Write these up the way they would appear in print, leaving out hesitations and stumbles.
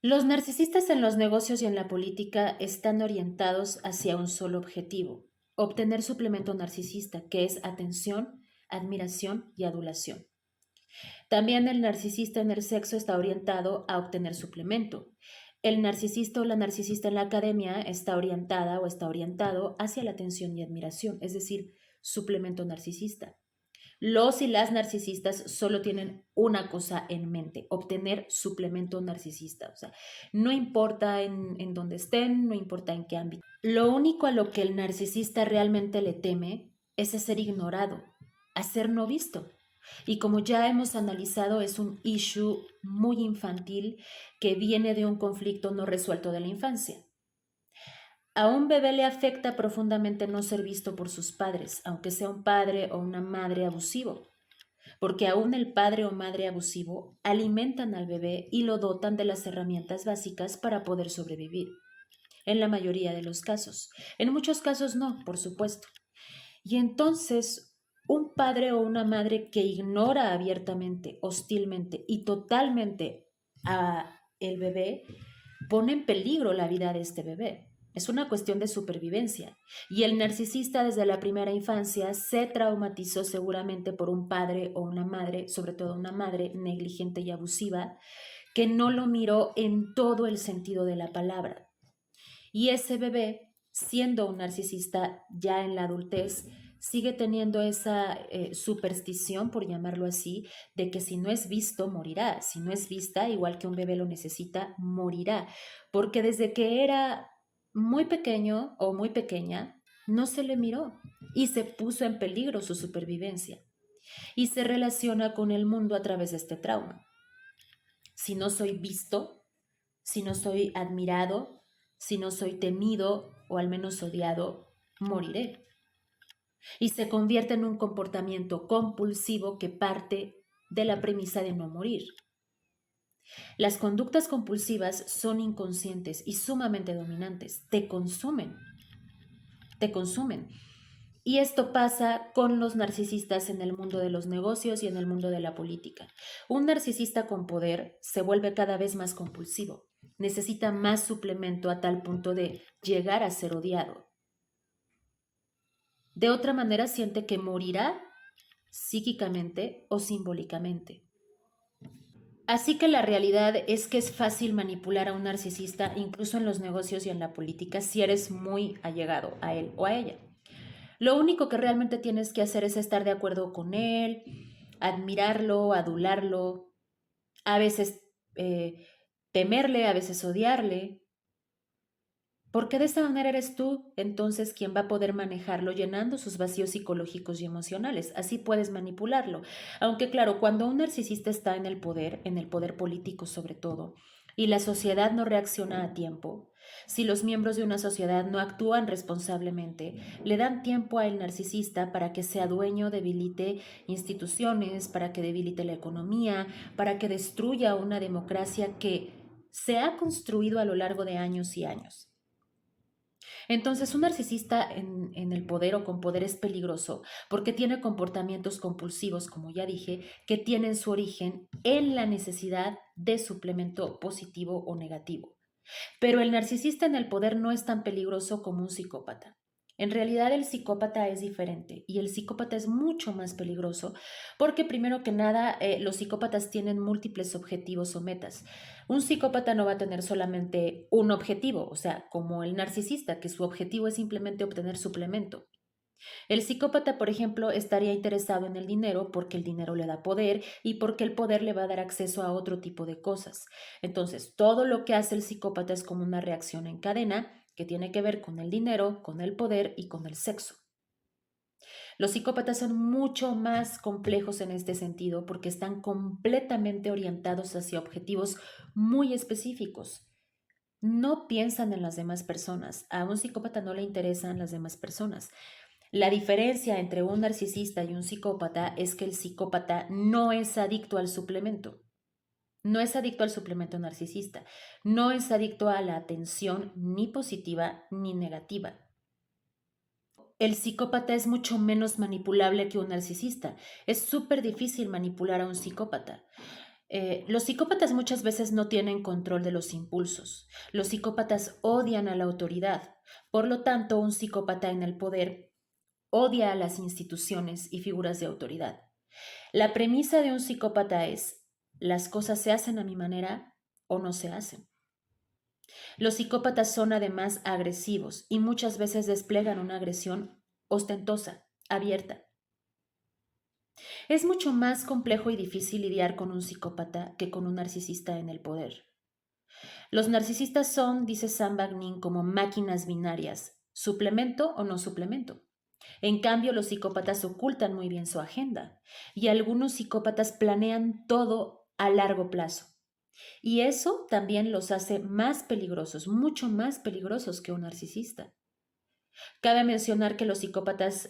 Los narcisistas en los negocios y en la política están orientados hacia un solo objetivo: obtener suplemento narcisista, que es atención, admiración y adulación. También el narcisista en el sexo está orientado a obtener suplemento. El narcisista o la narcisista en la academia está orientada o está orientado hacia la atención y admiración, es decir, suplemento narcisista. Los y las narcisistas solo tienen una cosa en mente: obtener suplemento narcisista. O sea, no importa en dónde estén, no importa en qué ámbito. Lo único a lo que el narcisista realmente le teme es a ser ignorado, a ser no visto. Y como ya hemos analizado, es un issue muy infantil que viene de un conflicto no resuelto de la infancia. A un bebé le afecta profundamente no ser visto por sus padres, aunque sea un padre o una madre abusivo, porque aún el padre o madre abusivo alimentan al bebé y lo dotan de las herramientas básicas para poder sobrevivir, en la mayoría de los casos. En muchos casos no, por supuesto. Y entonces, un padre o una madre que ignora abiertamente, hostilmente y totalmente a el bebé, pone en peligro la vida de este bebé. Es una cuestión de supervivencia. Y el narcisista desde la primera infancia se traumatizó seguramente por un padre o una madre, sobre todo una madre negligente y abusiva, que no lo miró en todo el sentido de la palabra. Y ese bebé, siendo un narcisista ya en la adultez, sigue teniendo esa superstición, por llamarlo así, de que si no es visto, morirá. Si no es vista, igual que un bebé lo necesita, morirá. Porque desde que era muy pequeño o muy pequeña, no se le miró y se puso en peligro su supervivencia. Y se relaciona con el mundo a través de este trauma. Si no soy visto, si no soy admirado, si no soy temido o al menos odiado, moriré. Y se convierte en un comportamiento compulsivo que parte de la premisa de no morir. Las conductas compulsivas son inconscientes y sumamente dominantes. Te consumen. Y esto pasa con los narcisistas en el mundo de los negocios y en el mundo de la política. Un narcisista con poder se vuelve cada vez más compulsivo. Necesita más suplemento a tal punto de llegar a ser odiado. De otra manera siente que morirá psíquicamente o simbólicamente. Así que la realidad es que es fácil manipular a un narcisista incluso en los negocios y en la política si eres muy allegado a él o a ella. Lo único que realmente tienes que hacer es estar de acuerdo con él, admirarlo, adularlo, a veces temerle, a veces odiarle, porque de esa manera eres tú entonces quien va a poder manejarlo llenando sus vacíos psicológicos y emocionales. Así puedes manipularlo. Aunque claro, cuando un narcisista está en el poder político sobre todo, y la sociedad no reacciona a tiempo, si los miembros de una sociedad no actúan responsablemente, le dan tiempo al narcisista para que sea dueño, debilite instituciones, para que debilite la economía, para que destruya una democracia que se ha construido a lo largo de años y años. Entonces, un narcisista en el poder o con poder es peligroso porque tiene comportamientos compulsivos, como ya dije, que tienen su origen en la necesidad de suplemento positivo o negativo. Pero el narcisista en el poder no es tan peligroso como un psicópata. En realidad el psicópata es diferente y el psicópata es mucho más peligroso porque primero que nada los psicópatas tienen múltiples objetivos o metas. Un psicópata no va a tener solamente un objetivo, o sea, como el narcisista, que su objetivo es simplemente obtener suplemento. El psicópata, por ejemplo, estaría interesado en el dinero porque el dinero le da poder y porque el poder le va a dar acceso a otro tipo de cosas. Entonces, todo lo que hace el psicópata es como una reacción en cadena que tiene que ver con el dinero, con el poder y con el sexo. Los psicópatas son mucho más complejos en este sentido porque están completamente orientados hacia objetivos muy específicos. No piensan en las demás personas. A un psicópata no le interesan las demás personas. La diferencia entre un narcisista y un psicópata es que el psicópata no es adicto al suplemento. No es adicto al suplemento narcisista. No es adicto a la atención ni positiva ni negativa. El psicópata es mucho menos manipulable que un narcisista. Es súper difícil manipular a un psicópata. Los psicópatas muchas veces no tienen control de los impulsos. Los psicópatas odian a la autoridad. Por lo tanto, un psicópata en el poder odia a las instituciones y figuras de autoridad. La premisa de un psicópata es: las cosas se hacen a mi manera o no se hacen. Los psicópatas son además agresivos y muchas veces despliegan una agresión ostentosa, abierta. Es mucho más complejo y difícil lidiar con un psicópata que con un narcisista en el poder. Los narcisistas son, dice Sam Bagnin, como máquinas binarias, suplemento o no suplemento. En cambio, los psicópatas ocultan muy bien su agenda y algunos psicópatas planean todo a largo plazo. Y eso también los hace más peligrosos, mucho más peligrosos que un narcisista. Cabe mencionar que los psicópatas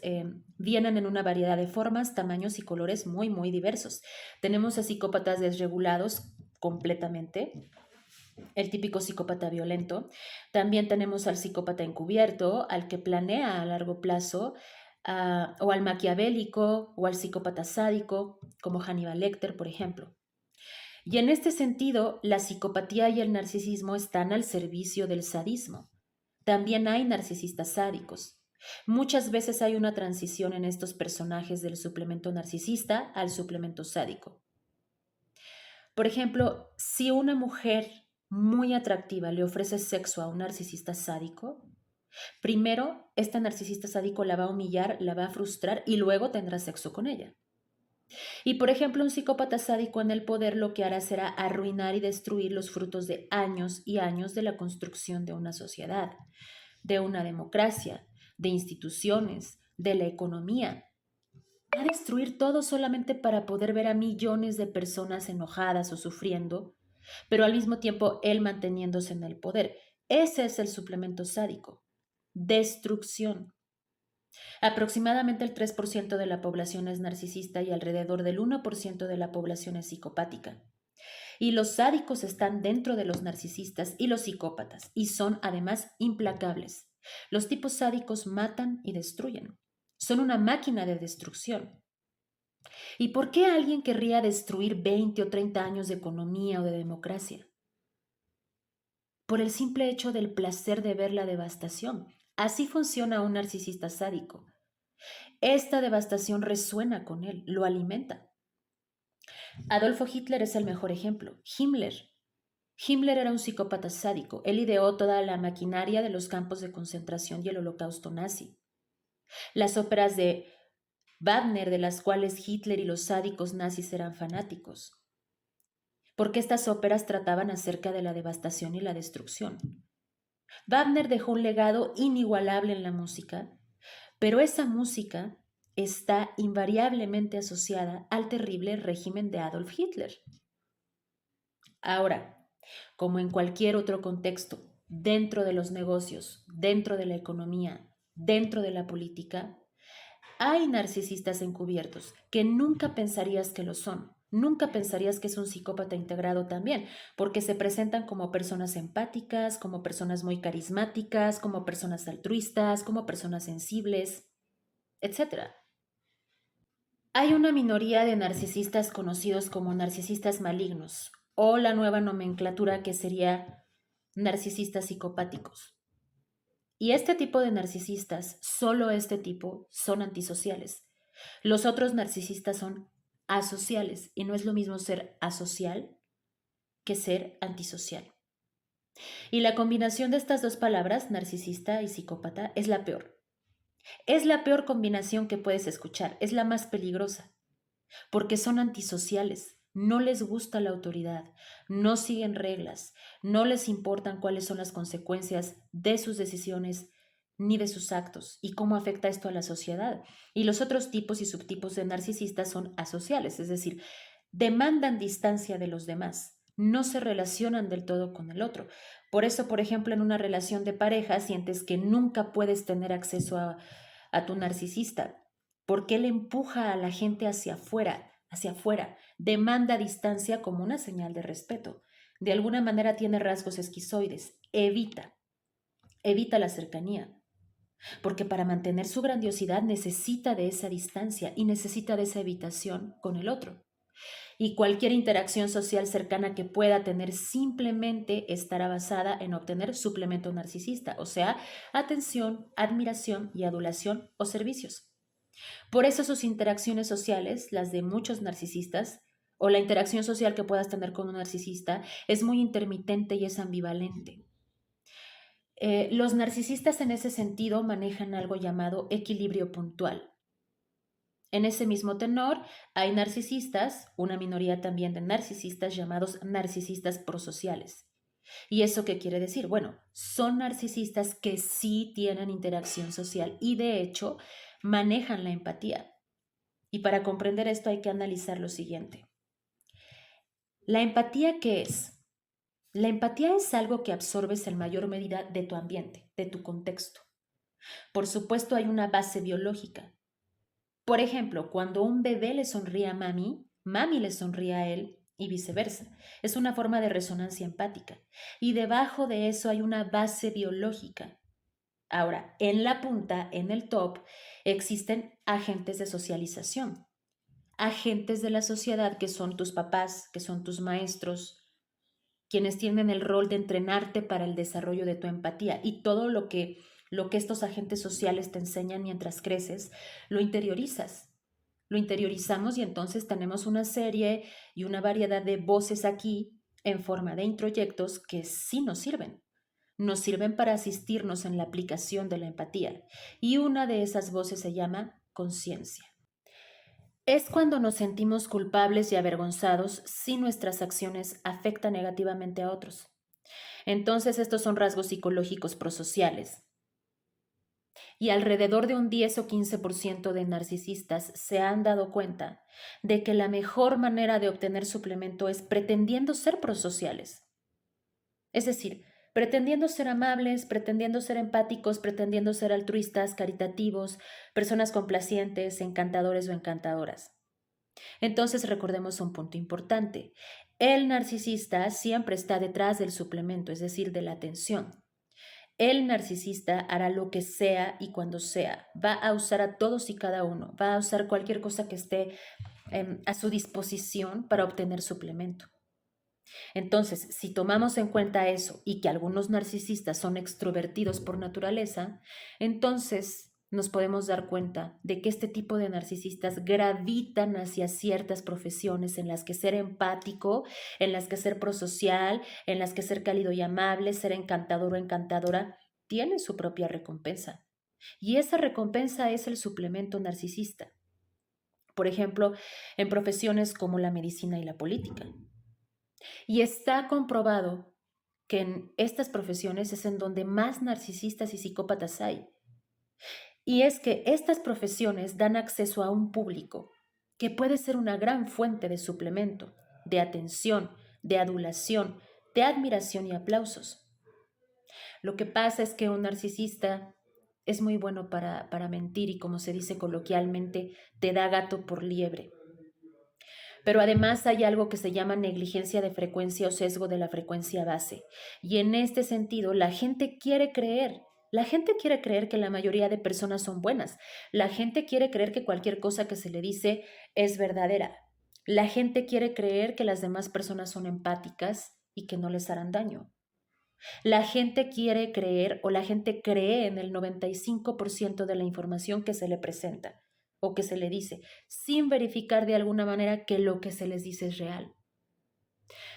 vienen en una variedad de formas, tamaños y colores muy, muy diversos. Tenemos a psicópatas desregulados completamente, el típico psicópata violento. También tenemos al psicópata encubierto, al que planea a largo plazo, o al maquiavélico, o al psicópata sádico, como Hannibal Lecter, por ejemplo. Y en este sentido, la psicopatía y el narcisismo están al servicio del sadismo. También hay narcisistas sádicos. Muchas veces hay una transición en estos personajes del suplemento narcisista al suplemento sádico. Por ejemplo, si una mujer muy atractiva le ofrece sexo a un narcisista sádico, primero este narcisista sádico la va a humillar, la va a frustrar y luego tendrá sexo con ella. Y por ejemplo, un psicópata sádico en el poder lo que hará será arruinar y destruir los frutos de años y años de la construcción de una sociedad, de una democracia, de instituciones, de la economía. Va a destruir todo solamente para poder ver a millones de personas enojadas o sufriendo, pero al mismo tiempo él manteniéndose en el poder. Ese es el suplemento sádico. Destrucción. Aproximadamente el 3% de la población es narcisista y alrededor del 1% de la población es psicopática. Y los sádicos están dentro de los narcisistas y los psicópatas, y son además implacables. Los tipos sádicos matan y destruyen. Son una máquina de destrucción. ¿Y por qué alguien querría destruir 20 o 30 años de economía o de democracia? Por el simple hecho del placer de ver la devastación. Así funciona un narcisista sádico. Esta devastación resuena con él, lo alimenta. Adolfo Hitler es el mejor ejemplo. Himmler era un psicópata sádico. Él ideó toda la maquinaria de los campos de concentración y el holocausto nazi. Las óperas de Wagner, de las cuales Hitler y los sádicos nazis eran fanáticos, porque estas óperas trataban acerca de la devastación y la destrucción. Wagner dejó un legado inigualable en la música, pero esa música está invariablemente asociada al terrible régimen de Adolf Hitler. Ahora, como en cualquier otro contexto, dentro de los negocios, dentro de la economía, dentro de la política, hay narcisistas encubiertos que nunca pensarías que lo son. Nunca pensarías que es un psicópata integrado también, porque se presentan como personas empáticas, como personas muy carismáticas, como personas altruistas, como personas sensibles, etc. Hay una minoría de narcisistas conocidos como narcisistas malignos, o la nueva nomenclatura que sería narcisistas psicopáticos. Y este tipo de narcisistas, solo este tipo, son antisociales. Los otros narcisistas son asociales y no es lo mismo ser asocial que ser antisocial. Y la combinación de estas dos palabras, narcisista y psicópata, es la peor. Es la peor combinación que puedes escuchar, es la más peligrosa, porque son antisociales, no les gusta la autoridad, no siguen reglas, no les importan cuáles son las consecuencias de sus decisiones ni de sus actos y cómo afecta esto a la sociedad. Y los otros tipos y subtipos de narcisistas son asociales, es decir, demandan distancia de los demás, no se relacionan del todo con el otro. Por eso, por ejemplo, en una relación de pareja sientes que nunca puedes tener acceso a tu narcisista, porque él empuja a la gente hacia afuera, demanda distancia como una señal de respeto. De alguna manera tiene rasgos esquizoides, evita la cercanía, porque para mantener su grandiosidad necesita de esa distancia y necesita de esa evitación con el otro. y cualquier interacción social cercana que pueda tener simplemente estará basada en obtener suplemento narcisista, o sea, atención, admiración y adulación o servicios. Por eso sus interacciones sociales, las de muchos narcisistas, o la interacción social que puedas tener con un narcisista, es muy intermitente y es ambivalente. Los narcisistas en ese sentido manejan algo llamado equilibrio puntual. En ese mismo tenor, hay narcisistas, una minoría también de narcisistas llamados narcisistas prosociales. ¿Y eso qué quiere decir? Bueno, son narcisistas que sí tienen interacción social y de hecho manejan la empatía. Y para comprender esto hay que analizar lo siguiente. ¿La empatía qué es? La empatía es algo que absorbes en mayor medida de tu ambiente, de tu contexto. Por supuesto, hay una base biológica. Por ejemplo, cuando un bebé le sonríe a mami, mami le sonríe a él y viceversa. Es una forma de resonancia empática. Y debajo de eso hay una base biológica. Ahora, en la punta, en el top, existen agentes de socialización. Agentes de la sociedad que son tus papás, que son tus maestros, quienes tienen el rol de entrenarte para el desarrollo de tu empatía y todo lo que estos agentes sociales te enseñan mientras creces, lo interiorizas. Lo interiorizamos y entonces tenemos una serie y una variedad de voces aquí en forma de introyectos que sí nos sirven. Nos sirven para asistirnos en la aplicación de la empatía. Y una de esas voces se llama conciencia. Es cuando nos sentimos culpables y avergonzados si nuestras acciones afectan negativamente a otros. Entonces, estos son rasgos psicológicos prosociales. Y alrededor de un 10 o 15% de narcisistas se han dado cuenta de que la mejor manera de obtener suplemento es pretendiendo ser prosociales. Es decir, pretendiendo ser amables, pretendiendo ser empáticos, pretendiendo ser altruistas, caritativos, personas complacientes, encantadores o encantadoras. Entonces recordemos un punto importante. El narcisista siempre está detrás del suplemento, es decir, de la atención. El narcisista hará lo que sea y cuando sea. Va a usar a todos y cada uno. Va a usar cualquier cosa que esté a su disposición para obtener suplemento. Entonces, si tomamos en cuenta eso y que algunos narcisistas son extrovertidos por naturaleza, entonces nos podemos dar cuenta de que este tipo de narcisistas gravitan hacia ciertas profesiones en las que ser empático, en las que ser prosocial, en las que ser cálido y amable, ser encantador o encantadora, tiene su propia recompensa. Y esa recompensa es el suplemento narcisista. Por ejemplo, en profesiones como la medicina y la política. Y está comprobado que en estas profesiones es en donde más narcisistas y psicópatas hay. Y es que estas profesiones dan acceso a un público que puede ser una gran fuente de suplemento, de atención, de adulación, de admiración y aplausos. Lo que pasa es que un narcisista es muy bueno para mentir y, como se dice coloquialmente, te da gato por liebre. Pero además hay algo que se llama negligencia de frecuencia o sesgo de la frecuencia base. Y en este sentido, la gente quiere creer que la mayoría de personas son buenas. La gente quiere creer que cualquier cosa que se le dice es verdadera. La gente quiere creer que las demás personas son empáticas y que no les harán daño. La gente quiere creer o la gente cree en el 95% de la información que se le presenta o que se le dice, sin verificar de alguna manera que lo que se les dice es real.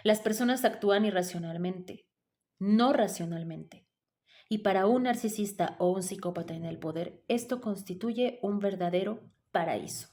Las personas actúan irracionalmente, no racionalmente. Y para un narcisista o un psicópata en el poder, esto constituye un verdadero paraíso.